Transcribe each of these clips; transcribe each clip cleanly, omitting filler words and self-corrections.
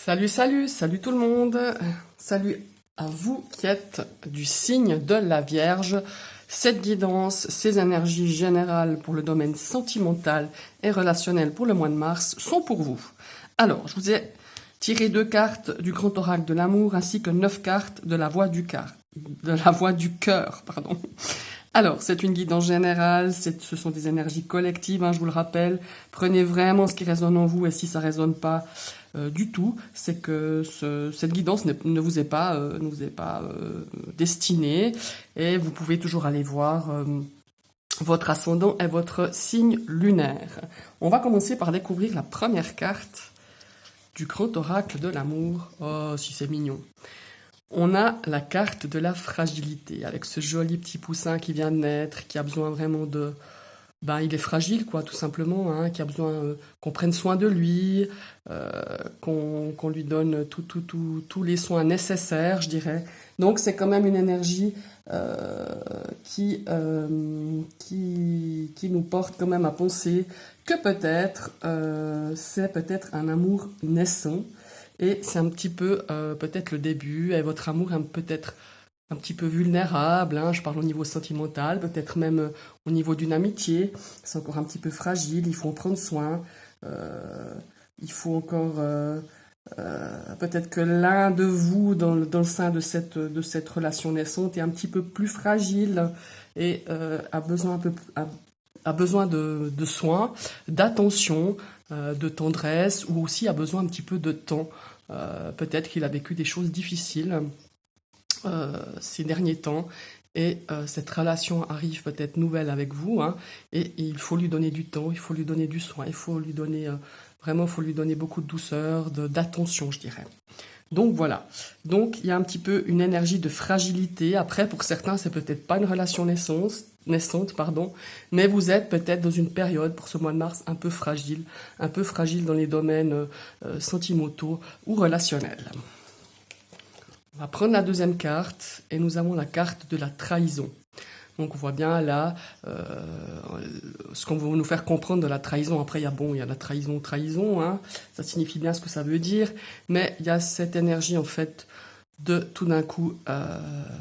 Salut, salut, salut tout le monde. Salut à vous qui êtes du signe de la Vierge. Cette guidance, ces énergies générales pour le domaine sentimental et relationnel pour le mois de mars sont pour vous. Alors, je vous ai tiré 2 cartes du grand oracle de l'amour ainsi que 9 cartes de la voix du cœur, pardon. Alors, c'est une guidance générale, ce sont des énergies collectives, je vous le rappelle. Prenez vraiment ce qui résonne en vous et si ça ne résonne pas du tout, c'est que cette guidance ne vous est pas, destinée et vous pouvez toujours aller voir votre ascendant et votre signe lunaire. On va commencer par découvrir la première carte du grand oracle de l'amour. Oh, si c'est mignon. On a la carte de la fragilité, avec ce joli petit poussin qui vient de naître, qui a besoin vraiment de... il est fragile, quoi, tout simplement, qui a besoin qu'on prenne soin de lui, qu'on lui donne tous les soins nécessaires, je dirais. Donc c'est quand même une énergie qui nous porte quand même à penser que peut-être c'est peut-être un amour naissant, et c'est un petit peu peut-être le début, et votre amour est peut-être un petit peu vulnérable, je parle au niveau sentimental, peut-être même au niveau d'une amitié, c'est encore un petit peu fragile, il faut en prendre soin, il faut encore, peut-être que l'un de vous, dans le sein de cette relation naissante, est un petit peu plus fragile et a besoin de soins, d'attention, de tendresse, ou aussi a besoin un petit peu de temps. Peut-être qu'il a vécu des choses difficiles ces derniers temps, et cette relation arrive peut-être nouvelle avec vous, et il faut lui donner du temps, il faut lui donner du soin, il faut lui donner beaucoup de douceur, d'attention, je dirais. Donc voilà, donc il y a un petit peu une énergie de fragilité. Après, pour certains, c'est peut-être pas une relation naissante, mais vous êtes peut-être dans une période, pour ce mois de mars, un peu fragile dans les domaines sentimentaux ou relationnels. On va prendre la deuxième carte, et nous avons la carte de la trahison. Donc on voit bien là ce qu'on veut nous faire comprendre de la trahison. Après, il y a la trahison, ça signifie bien ce que ça veut dire, mais il y a cette énergie en fait de tout d'un coup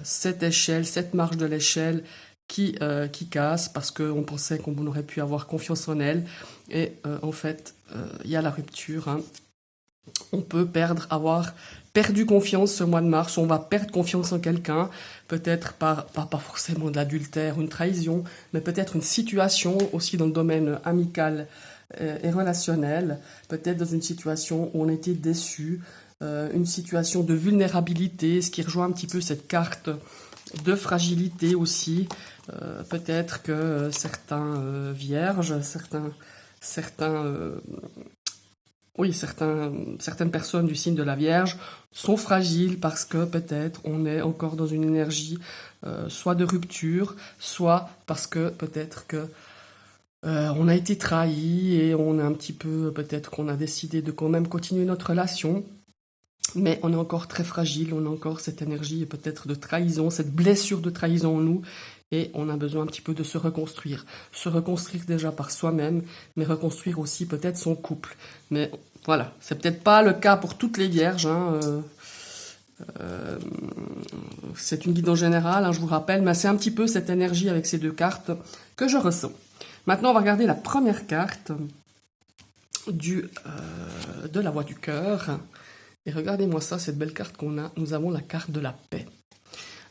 cette marche de l'échelle qui casse parce qu'on pensait qu'on aurait pu avoir confiance en elle, et en fait il y a la rupture. On peut avoir perdu confiance ce mois de mars, on va perdre confiance en quelqu'un, peut-être pas forcément de l'adultère ou une trahison, mais peut-être une situation aussi dans le domaine amical et relationnel, peut-être dans une situation où on était déçu, une situation de vulnérabilité, ce qui rejoint un petit peu cette carte de fragilité aussi. Peut-être que certains vierges, certaines personnes du signe de la Vierge sont fragiles parce que peut-être on est encore dans une énergie soit de rupture, soit parce que peut-être que on a été trahi et on a un petit peu, peut-être qu'on a décidé de quand même continuer notre relation, mais on est encore très fragile, on a encore cette énergie peut-être de trahison, cette blessure de trahison en nous, et on a besoin un petit peu de se reconstruire déjà par soi-même, mais reconstruire aussi peut-être son couple. Mais voilà, c'est peut-être pas le cas pour toutes les vierges, c'est une guidance générale, je vous rappelle, mais c'est un petit peu cette énergie avec ces 2 cartes que je ressens. Maintenant, on va regarder la première carte de la voix du cœur. Et regardez-moi ça, cette belle carte qu'on a. Nous avons la carte de la paix.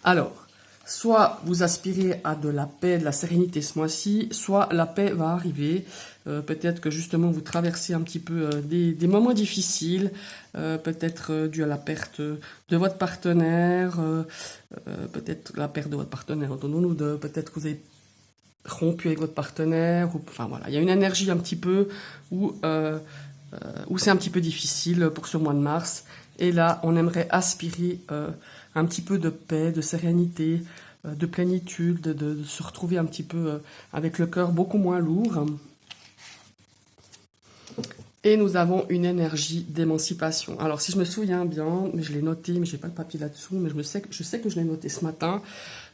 Alors, soit vous aspirez à de la paix, de la sérénité ce mois-ci, soit la paix va arriver. Peut-être que justement vous traversez un petit peu des moments difficiles, peut-être dû à la perte de votre partenaire, peut-être la perte de votre partenaire, entendons-nous, peut-être que vous avez rompu avec votre partenaire, enfin voilà, il y a une énergie un petit peu où c'est un petit peu difficile pour ce mois de mars, et là on aimerait aspirer un petit peu de paix, de sérénité, de plénitude, de se retrouver un petit peu avec le cœur beaucoup moins lourd. Et nous avons une énergie d'émancipation. Alors si je me souviens bien, mais je l'ai noté, mais je n'ai pas le papier là-dessous, mais je sais que je l'ai noté ce matin,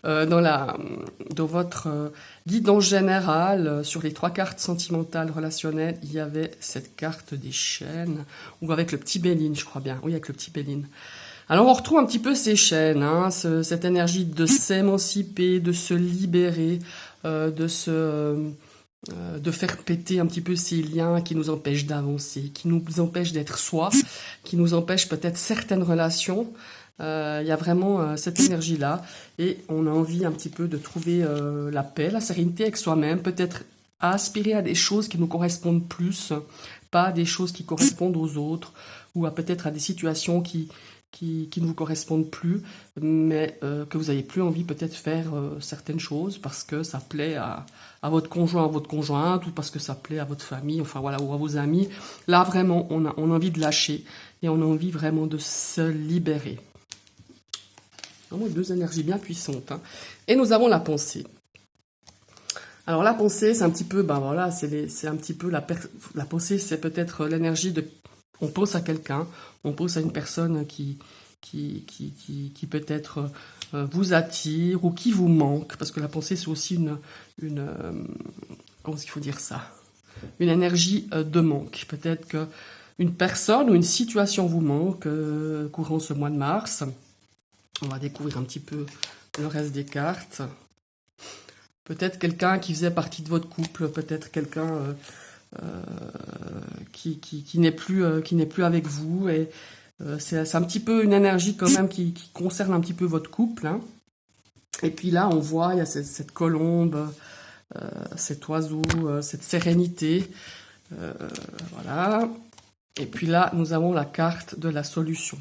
dans votre guidance générale, sur les 3 cartes sentimentales relationnelles, il y avait cette carte des chaînes, ou avec le petit Béline, je crois bien. Oui, avec le petit Béline. Alors on retrouve un petit peu ces chaînes, hein, cette énergie de s'émanciper, de se libérer, de faire péter un petit peu ces liens qui nous empêchent d'avancer, qui nous empêchent d'être soi, qui nous empêchent peut-être certaines relations. Il y a vraiment cette énergie-là et on a envie un petit peu de trouver la paix, la sérénité avec soi-même, peut-être aspirer à des choses qui nous correspondent plus, pas des choses qui correspondent aux autres ou peut-être à des situations qui ne vous correspondent plus, mais que vous n'avez plus envie peut-être faire certaines choses parce que ça plaît à votre conjoint, à votre conjointe, ou parce que ça plaît à votre famille, enfin voilà, ou à vos amis. Là, vraiment, on a envie de lâcher et on a envie vraiment de se libérer. Vraiment 2 énergies bien puissantes. Hein. Et nous avons la pensée. Alors la pensée, c'est un petit peu, ben voilà, c'est un petit peu la pensée, c'est peut-être l'énergie de... On pense à quelqu'un, on pense à une personne qui peut-être vous attire ou qui vous manque, parce que la pensée c'est aussi comment est-ce qu'il faut dire ça? Une énergie de manque. Peut-être qu'une personne ou une situation vous manque courant ce mois de mars. On va découvrir un petit peu le reste des cartes. Peut-être quelqu'un qui faisait partie de votre couple, peut-être quelqu'un qui n'est plus avec vous. Et c'est un petit peu une énergie quand même qui concerne un petit peu votre couple. Hein. Et puis là, on voit, il y a cette colombe, cet oiseau, cette sérénité. Voilà. Et puis là, nous avons la carte de la solution.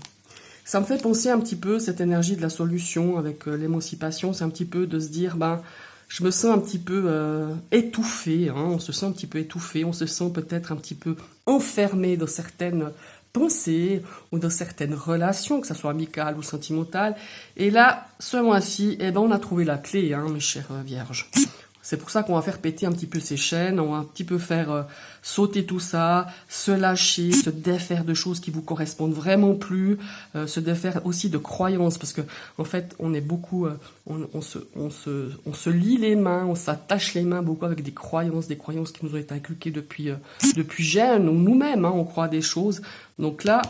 Ça me fait penser un petit peu, cette énergie de la solution avec l'émancipation, c'est un petit peu de se dire, ben, je me sens un petit peu étouffé, hein, on se sent un petit peu étouffé, on se sent peut-être un petit peu enfermé dans certaines pensées ou dans certaines relations, que ce soit amicales ou sentimentales. Et là, ce mois-ci, eh ben, on a trouvé la clé, hein, mes chères vierges. C'est pour ça qu'on va faire péter un petit peu ces chaînes, on va un petit peu faire sauter tout ça, se lâcher, se défaire de choses qui vous correspondent vraiment plus, se défaire aussi de croyances, parce que en fait, on est beaucoup, on se lie les mains, on s'attache les mains beaucoup avec des croyances qui nous ont été inculquées depuis jeune, ou nous-mêmes, hein, on croit à des choses. Donc là,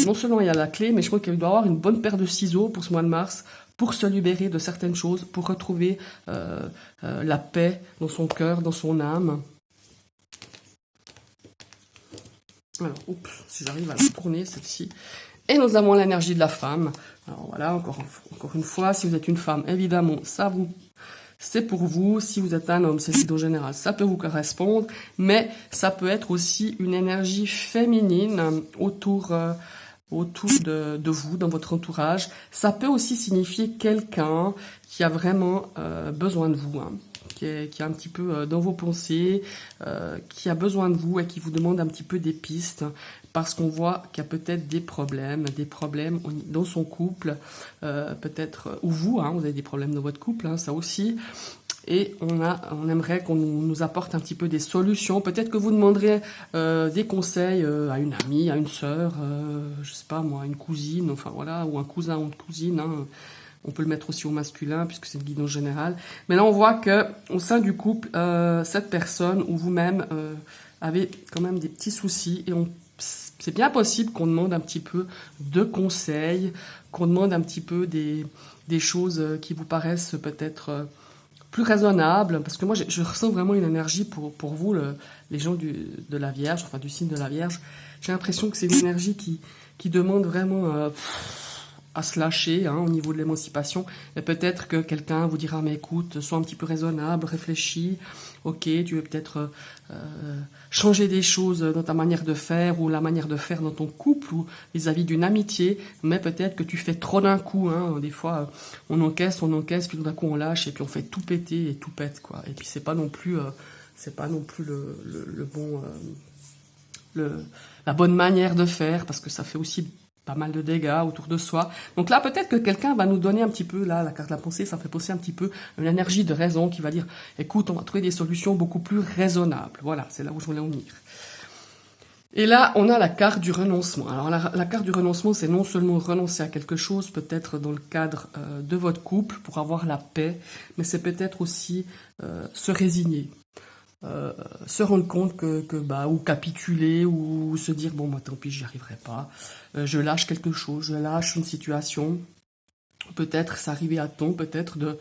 non seulement il y a la clé, mais je crois qu'il doit y avoir une bonne paire de ciseaux pour ce mois de mars, pour se libérer de certaines choses, pour retrouver la paix dans son cœur, dans son âme. Alors, oups, si j'arrive à la tourner, celle-ci. Et nous avons l'énergie de la femme. Alors voilà, encore une fois, si vous êtes une femme, évidemment, c'est pour vous. Si vous êtes un homme, c'est le en général, ça peut vous correspondre. Mais ça peut être aussi une énergie féminine autour de vous, dans votre entourage. Ça peut aussi signifier quelqu'un qui a vraiment besoin de vous, hein, qui est un petit peu dans vos pensées, qui a besoin de vous et qui vous demande un petit peu des pistes, parce qu'on voit qu'il y a peut-être des problèmes dans son couple, peut-être, ou vous, hein, vous avez des problèmes dans votre couple, hein, ça aussi. Et on aimerait qu'on nous apporte un petit peu des solutions. Peut-être que vous demanderez des conseils à une amie, à une sœur, je sais pas moi, une cousine, enfin voilà, ou un cousin ou une cousine. Hein. On peut le mettre aussi au masculin puisque c'est une guidance générale. Mais là, on voit que au sein du couple, cette personne ou vous-même avez quand même des petits soucis et c'est bien possible qu'on demande un petit peu de conseils, qu'on demande un petit peu des choses qui vous paraissent peut-être plus raisonnable, parce que moi je ressens vraiment une énergie pour vous, les gens de la Vierge, enfin du signe de la Vierge. J'ai l'impression que c'est une énergie qui demande vraiment à se lâcher, hein, au niveau de l'émancipation. Et peut-être que quelqu'un vous dira, mais écoute, sois un petit peu raisonnable, réfléchis, ok, tu veux peut-être changer des choses dans ta manière de faire ou la manière de faire dans ton couple ou vis-à-vis d'une amitié, mais peut-être que tu fais trop d'un coup. Hein. Des fois, on encaisse, puis tout d'un coup on lâche et puis on fait tout péter et tout pète, quoi. Et puis c'est pas non plus le bon, la bonne manière de faire, parce que ça fait aussi pas mal de dégâts autour de soi. Donc là, peut-être que quelqu'un va nous donner un petit peu, là, la carte de la pensée, ça fait penser un petit peu une énergie de raison qui va dire, écoute, on va trouver des solutions beaucoup plus raisonnables. Voilà, c'est là où je voulais en venir. Et là, on a la carte du renoncement. Alors la carte du renoncement, c'est non seulement renoncer à quelque chose, peut-être dans le cadre de votre couple, pour avoir la paix, mais c'est peut-être aussi se résigner. Se rendre compte ou capituler, ou se dire, bon, moi, tant pis, j'y arriverai pas. Je lâche quelque chose, je lâche une situation. Peut-être s'arriver à temps, peut-être de...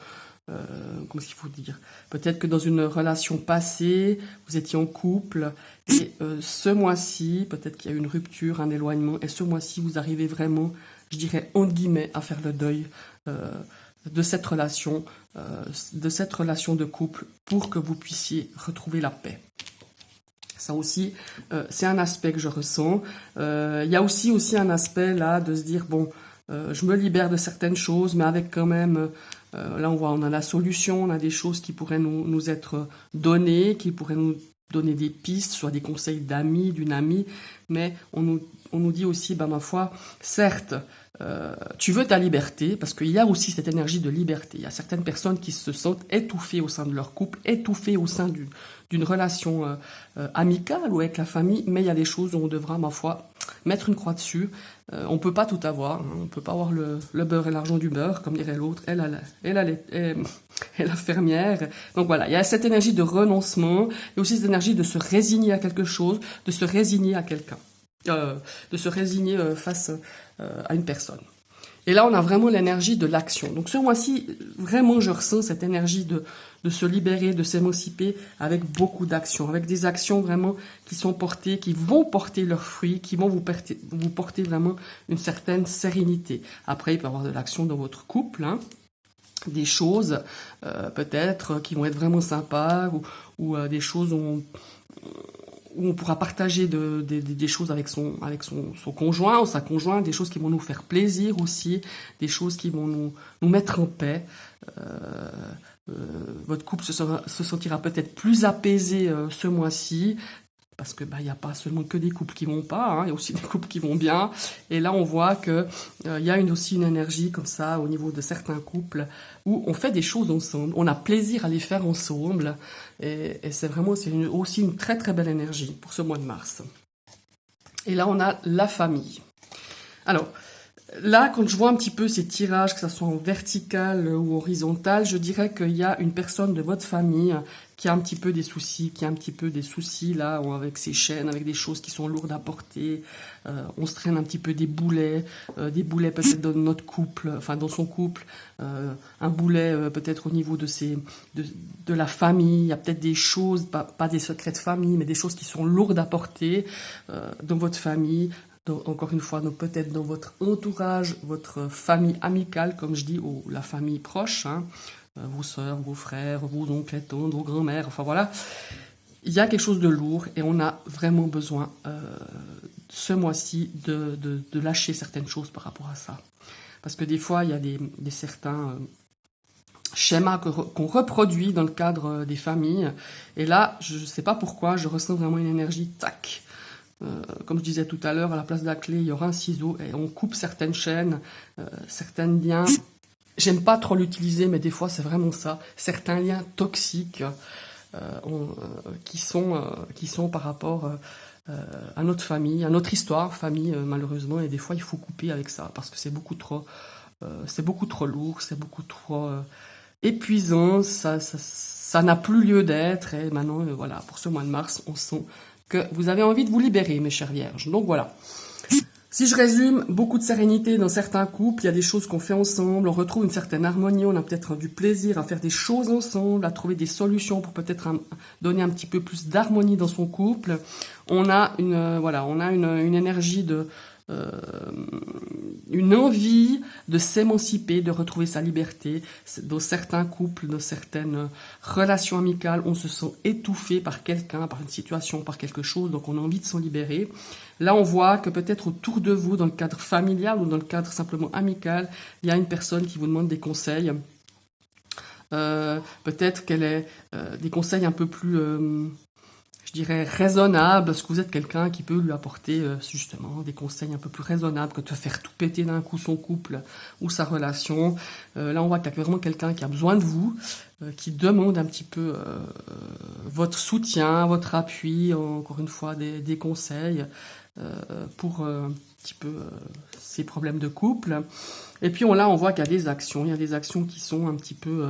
comment est-ce qu'il faut dire? Peut-être que dans une relation passée, vous étiez en couple, et ce mois-ci, peut-être qu'il y a eu une rupture, un éloignement, et ce mois-ci, vous arrivez vraiment, je dirais, entre guillemets, à faire le deuil de cette relation de couple, pour que vous puissiez retrouver la paix. Ça aussi, c'est un aspect que je ressens. Il y a aussi un aspect là de se dire, bon, je me libère de certaines choses, mais avec quand même, là on a la solution, on a des choses qui pourraient nous être données, qui pourraient nous donner des pistes, soit des conseils d'amis, d'une amie, mais on nous dit aussi, ma foi, certes, tu veux ta liberté, parce qu'il y a aussi cette énergie de liberté. Il y a certaines personnes qui se sentent étouffées au sein de leur couple, étouffées au sein d'une relation amicale ou avec la famille, mais il y a des choses où on devra, ma foi, mettre une croix dessus. On ne peut pas tout avoir, hein. On ne peut pas avoir le beurre et l'argent du beurre, comme dirait l'autre, et la fermière. Donc voilà, il y a cette énergie de renoncement, et aussi cette énergie de se résigner à quelque chose, de se résigner à quelqu'un. De se résigner face à une personne. Et là, on a vraiment l'énergie de l'action. Donc ce mois-ci, vraiment, je ressens cette énergie de se libérer, de s'émanciper avec beaucoup d'actions, avec des actions vraiment qui sont portées, qui vont porter leurs fruits, qui vont vous porter vraiment une certaine sérénité. Après, il peut y avoir de l'action dans votre couple, hein, des choses peut-être qui vont être vraiment sympas, ou des choses où on pourra partager des choses avec son conjoint ou sa conjointe, des choses qui vont nous faire plaisir aussi, des choses qui vont nous mettre en paix. Votre couple se sentira peut-être plus apaisé ce mois-ci, parce que il n'y a pas seulement que des couples qui vont pas, hein, il y a aussi des couples qui vont bien. Et là, on voit que il y a aussi une énergie comme ça au niveau de certains couples où on fait des choses ensemble, on a plaisir à les faire ensemble, et c'est vraiment aussi une très très belle énergie pour ce mois de mars. Et là, on a la famille. Alors, là, quand je vois un petit peu ces tirages, que ce soit en vertical ou horizontal, je dirais qu'il y a une personne de votre famille qui a un petit peu des soucis, là, avec ses chaînes, avec des choses qui sont lourdes à porter. On se traîne un petit peu des boulets peut-être dans notre couple, enfin dans son couple, un boulet peut-être au niveau de la famille. Il y a peut-être des choses, pas des secrets de famille, mais des choses qui sont lourdes à porter dans votre famille. Donc, encore une fois, peut-être dans votre entourage, votre famille amicale, comme je dis, ou la famille proche, hein, vos sœurs, vos frères, vos oncles, tantes, vos grands-mères, enfin voilà. Il y a quelque chose de lourd et on a vraiment besoin ce mois-ci de lâcher certaines choses par rapport à ça. Parce que des fois, il y a certains schémas qu'on reproduit dans le cadre des familles. Et là, je ne sais pas pourquoi, je ressens vraiment une énergie, tac. Comme je disais tout à l'heure, à la place de la clé, il y aura un ciseau et on coupe certaines chaînes, certains liens. J'aime pas trop l'utiliser, mais des fois c'est vraiment ça. Certains liens toxiques qui sont par rapport à notre famille, à notre histoire, famille malheureusement. Et des fois il faut couper avec ça parce que c'est beaucoup trop lourd, c'est beaucoup trop épuisant. Ça n'a plus lieu d'être. Et maintenant, voilà, pour ce mois de mars, on sent que vous avez envie de vous libérer, mes chères vierges. Donc voilà. Si je résume, beaucoup de sérénité dans certains couples, il y a des choses qu'on fait ensemble, on retrouve une certaine harmonie, on a peut-être du plaisir à faire des choses ensemble, à trouver des solutions pour peut-être donner un petit peu plus d'harmonie dans son couple. On a une énergie une envie de s'émanciper, de retrouver sa liberté. Dans certains couples, dans certaines relations amicales, on se sent étouffé par quelqu'un, par une situation, par quelque chose, donc on a envie de s'en libérer. Là, on voit que peut-être autour de vous, dans le cadre familial ou dans le cadre simplement amical, il y a une personne qui vous demande des conseils. Peut-être qu'elle est des conseils un peu plus... je je dirais, raisonnable, parce que vous êtes quelqu'un qui peut lui apporter justement des conseils un peu plus raisonnables que de faire tout péter d'un coup son couple ou sa relation. Là, on voit qu'il y a vraiment quelqu'un qui a besoin de vous, qui demande un petit peu votre soutien, votre appui, encore une fois, des conseils pour un petit peu ces problèmes de couple. Et puis là, on voit qu'il y a des actions. Il y a des actions qui sont un petit peu...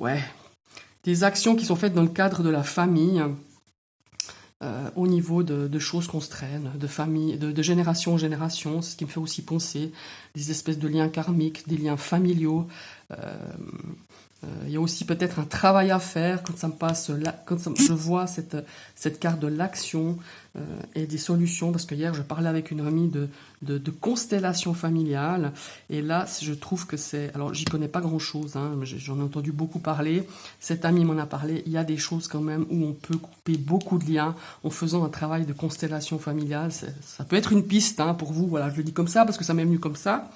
ouais, des actions qui sont faites dans le cadre de la famille, au niveau de choses qu'on se traîne, de famille, de génération en génération. C'est ce qui me fait aussi penser des espèces de liens karmiques, des liens familiaux. Il y a aussi peut-être un travail à faire quand ça me passe là, je vois cette carte de l'action et des solutions, parce que hier je parlais avec une amie de constellation familiale, et là je trouve que c'est, alors j'y connais pas grand chose, hein, mais j'en ai entendu beaucoup parler, cette amie m'en a parlé, il y a des choses quand même où on peut couper beaucoup de liens en faisant un travail de constellation familiale. Ça peut être une piste hein, pour vous, voilà, je le dis comme ça parce que ça m'est venu comme ça.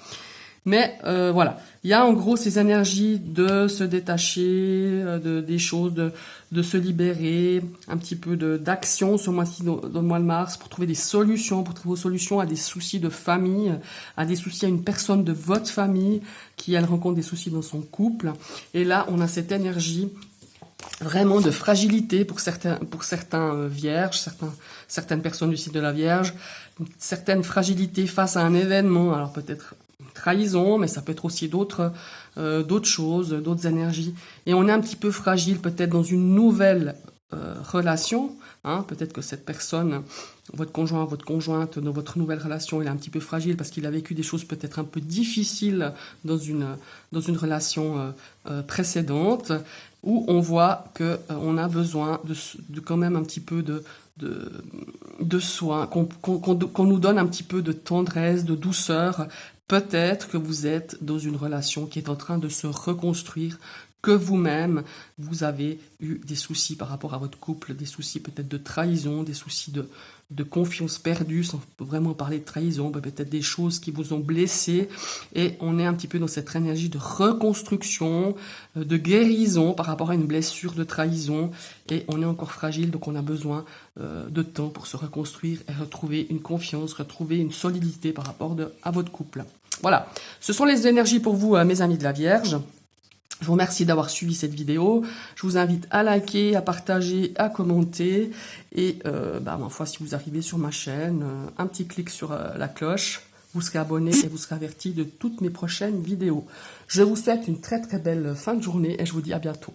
Mais voilà, il y a en gros ces énergies de se détacher des choses, de se libérer, un petit peu d'action ce mois-ci, dans le mois de mars, pour trouver des solutions, pour trouver des solutions à des soucis de famille, à des soucis à une personne de votre famille qui, elle, rencontre des soucis dans son couple. Et là, on a cette énergie vraiment de fragilité pour certains vierges, certaines personnes du site de la Vierge, une certaine fragilité face à un événement, alors peut-être trahison, mais ça peut être aussi d'autres choses, d'autres énergies. Et on est un petit peu fragile peut-être dans une nouvelle relation. Hein, peut-être que cette personne, votre conjoint, votre conjointe, dans votre nouvelle relation, il est un petit peu fragile parce qu'il a vécu des choses peut-être un peu difficiles dans une relation précédente, où on voit qu'on a besoin de quand même un petit peu de soins, qu'on nous donne un petit peu de tendresse, de douceur. Peut-être que vous êtes dans une relation qui est en train de se reconstruire, que vous-même, vous avez eu des soucis par rapport à votre couple, des soucis peut-être de trahison, des soucis de confiance perdue, sans vraiment parler de trahison, peut-être des choses qui vous ont blessé, et on est un petit peu dans cette énergie de reconstruction, de guérison par rapport à une blessure de trahison, et on est encore fragile, donc on a besoin de temps pour se reconstruire et retrouver une confiance, retrouver une solidité par rapport à votre couple. Voilà, ce sont les énergies pour vous, mes amis de la Vierge. Je vous remercie d'avoir suivi cette vidéo. Je vous invite à liker, à partager, à commenter. Et ma foi, si vous arrivez sur ma chaîne, un petit clic sur la cloche, vous serez abonné et vous serez averti de toutes mes prochaines vidéos. Je vous souhaite une très très belle fin de journée et je vous dis à bientôt.